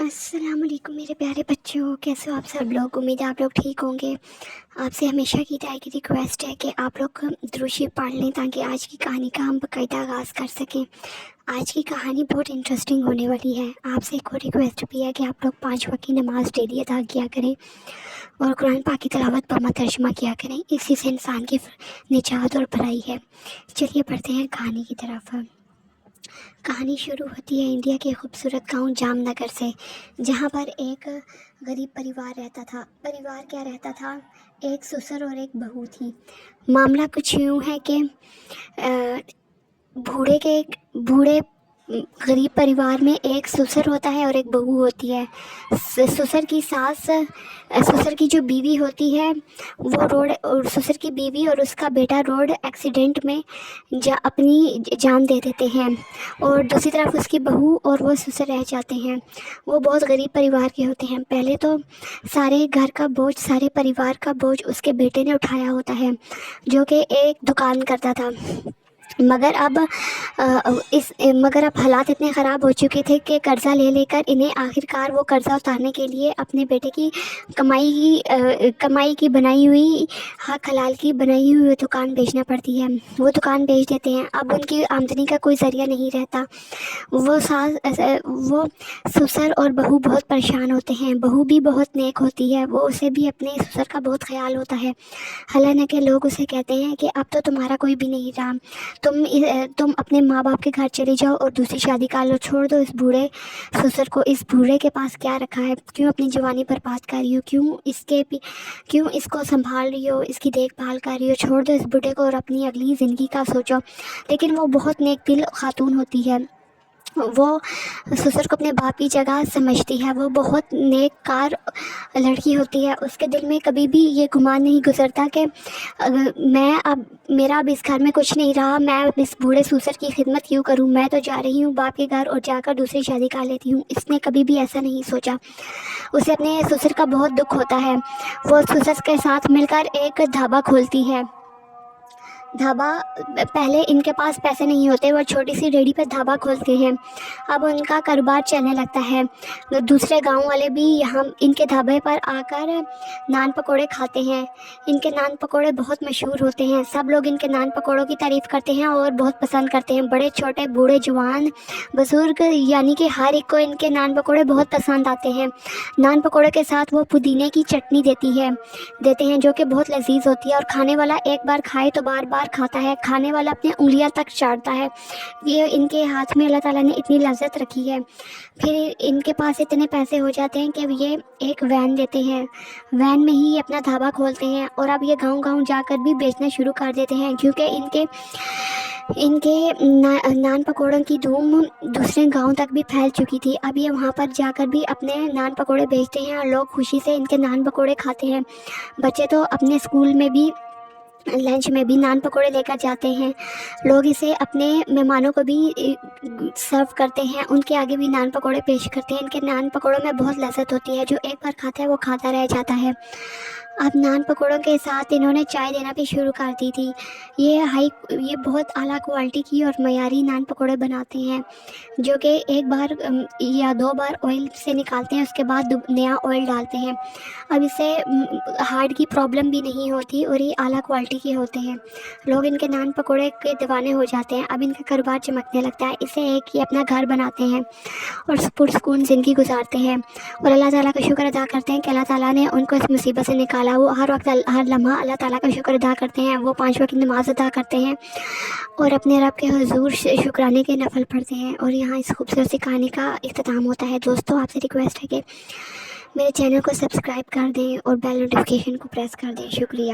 السلام علیکم میرے پیارے بچوں، کیسے ہو آپ سب لوگ؟ امید ہے آپ لوگ ٹھیک ہوں گے۔ آپ سے ہمیشہ کی طرح کی ریکویسٹ ہے کہ آپ لوگ درود شریف پڑھ لیں تاکہ آج کی کہانی کا ہم باقاعدہ آغاز کر سکیں۔ آج کی کہانی بہت انٹرسٹنگ ہونے والی ہے۔ آپ سے ایک اور ریکویسٹ بھی ہے کہ آپ لوگ 5 وقت کی نماز ڈیلی ادا کیا کریں اور قرآن پاک کی تلاوت پڑھنا ترجمہ کیا کریں، اسی سے انسان کی نجات اور بھلائی ہے۔ چلیے پڑھتے ہیں کہانی کی طرف۔ کہانی شروع ہوتی ہے انڈیا کے خوبصورت گاؤں جام نگر سے، جہاں پر ایک غریب پریوار رہتا تھا۔ پریوار کیا رہتا تھا؟ ایک سسر اور ایک بہو تھی۔ معاملہ کچھ یوں ہے کہ بوڑھے غریب پریوار میں ایک سسر ہوتا ہے اور ایک بہو ہوتی ہے۔ سسر کی جو بیوی ہوتی ہے وہ سسر کی بیوی اور اس کا بیٹا روڈ ایکسیڈنٹ میں اپنی جان دے دیتے ہیں، اور دوسری طرف اس کی بہو اور وہ سسر رہ جاتے ہیں۔ وہ بہت غریب پریوار کے ہوتے ہیں۔ پہلے تو سارے گھر کا بوجھ، سارے پریوار کا بوجھ اس کے بیٹے نے اٹھایا ہوتا ہے، جو کہ ایک دکان کرتا تھا۔ مگر اب حالات اتنے خراب ہو چکے تھے کہ قرضہ لے کر انہیں آخرکار وہ قرضہ اتارنے کے لیے اپنے بیٹے کی کمائی کی بنائی ہوئی، حق حلال کی بنائی ہوئی دکان بیچنا پڑتی ہے۔ وہ دکان بیچ دیتے ہیں۔ اب ان کی آمدنی کا کوئی ذریعہ نہیں رہتا۔ وہ سسر اور بہو بہت پریشان ہوتے ہیں۔ بہو بھی بہت نیک ہوتی ہے، وہ اسے بھی اپنے سسر کا بہت خیال ہوتا ہے، حالانکہ لوگ اسے کہتے ہیں کہ اب تو تمہارا کوئی بھی نہیں رہا، تم اپنے ماں باپ کے گھر چلے جاؤ اور دوسری شادی کر لو، چھوڑ دو اس بوڑھے سسر کو۔ اس بوڑھے کے پاس کیا رکھا ہے؟ کیوں اپنی جوانی پر بات کر رہی ہو؟ کیوں اس کو سنبھال رہی ہو، اس کی دیکھ بھال کر رہی ہو؟ چھوڑ دو اس بوڑھے کو اور اپنی اگلی زندگی کا سوچو۔ لیکن وہ بہت نیک دل خاتون ہوتی ہے۔ وہ سسر کو اپنے باپ کی جگہ سمجھتی ہے۔ وہ بہت نیک کار لڑکی ہوتی ہے۔ اس کے دل میں کبھی بھی یہ گمان نہیں گزرتا کہ میرا اب اس گھر میں کچھ نہیں رہا، میں اس بوڑھے سسر کی خدمت کیوں کروں، میں تو جا رہی ہوں باپ کے گھر اور جا کر دوسری شادی کر لیتی ہوں۔ اس نے کبھی بھی ایسا نہیں سوچا۔ اسے اپنے سسر کا بہت دکھ ہوتا ہے۔ وہ سسر کے ساتھ مل کر ایک ڈھابا کھولتی ہے۔ پہلے ان کے پاس پیسے نہیں ہوتے، وہ چھوٹی سی ریڑھی پہ ڈھابا کھولتے ہیں۔ اب ان کا کاروبار چلنے لگتا ہے۔ دوسرے گاؤں والے بھی یہاں ان کے ڈھابے پر آ کر نان پکوڑے کھاتے ہیں۔ ان کے نان پکوڑے بہت مشہور ہوتے ہیں۔ سب لوگ ان کے نان پکوڑوں کی تعریف کرتے ہیں اور بہت پسند کرتے ہیں۔ بڑے چھوٹے، بوڑھے جوان، بزرگ، یعنی کہ ہر ایک کو ان کے نان پکوڑے بہت پسند آتے ہیں۔ نان پکوڑے کے ساتھ وہ پودینے کی چٹنی دیتے ہیں جو کہ بہت لذیذ ہوتی ہے، اور کھانے والا ایک بار کھائے تو بار بار کھاتا ہے۔ کھانے والا اپنی انگلیاں تک چاٹتا ہے۔ یہ ان کے ہاتھ میں اللہ تعالیٰ نے اتنی لذت رکھی ہے۔ پھر ان کے پاس اتنے پیسے ہو جاتے ہیں کہ یہ ایک وین لیتے ہیں، وین میں ہی اپنا ڈھابا کھولتے ہیں، اور اب یہ گاؤں گاؤں جا کر بھی بیچنا شروع کر دیتے ہیں، کیونکہ ان کے نان پکوڑوں کی دھوم دوسرے گاؤں تک بھی پھیل چکی تھی۔ اب یہ وہاں پر جا کر بھی اپنے نان پکوڑے بیچتے ہیں اور لوگ خوشی سے ان کے نان پکوڑے کھاتے ہیں۔ بچے تو اپنے اسکول میں بھی لنچ میں بھی نان پکوڑے لے کر جاتے ہیں۔ لوگ اسے اپنے مہمانوں کو بھی سرو کرتے ہیں، ان کے آگے بھی نان پکوڑے پیش کرتے ہیں۔ ان کے نان پکوڑوں میں بہت لذت ہوتی ہے، جو ایک بار کھاتا ہے وہ کھاتا رہ جاتا ہے۔ اب نان پکوڑوں کے ساتھ انہوں نے چائے دینا بھی شروع کر دی تھی۔ یہ بہت اعلیٰ کوالٹی کی اور معیاری نان پکوڑے بناتے ہیں، جو کہ ایک بار یا 2 بار آئل سے نکالتے ہیں، اس کے بعد نیا آئل ڈالتے ہیں۔ اب اسے ہارٹ کی پرابلم بھی نہیں ہوتی اور یہ اعلیٰ کوالٹی کے ہوتے ہیں۔ لوگ ان کے نان پکوڑے کے دیوانے ہو جاتے ہیں۔ اب ان کا کاروبار چمکنے لگتا ہے۔ اسے ایک ہی اپنا گھر بناتے ہیں اور پرسکون زندگی گزارتے ہیں، اور اللہ تعالیٰ کا شکر ادا کرتے ہیں کہ اللہ تعالیٰ نے ان کو اس مصیبت سے نکالا۔ وہ ہر وقت، ہر لمحہ اللہ تعالیٰ کا شکر ادا کرتے ہیں۔ وہ 5 وقت کی نماز ادا کرتے ہیں اور اپنے رب کے حضور شکرانے کے نفل پڑھتے ہیں، اور یہاں اس خوبصورت سی کہانی کا اختتام ہوتا ہے۔ دوستوں، آپ سے ریکویسٹ ہے کہ میرے چینل کو سبسکرائب کر دیں اور بیل نوٹیفیکیشن کو پریس کر دیں۔ شکریہ۔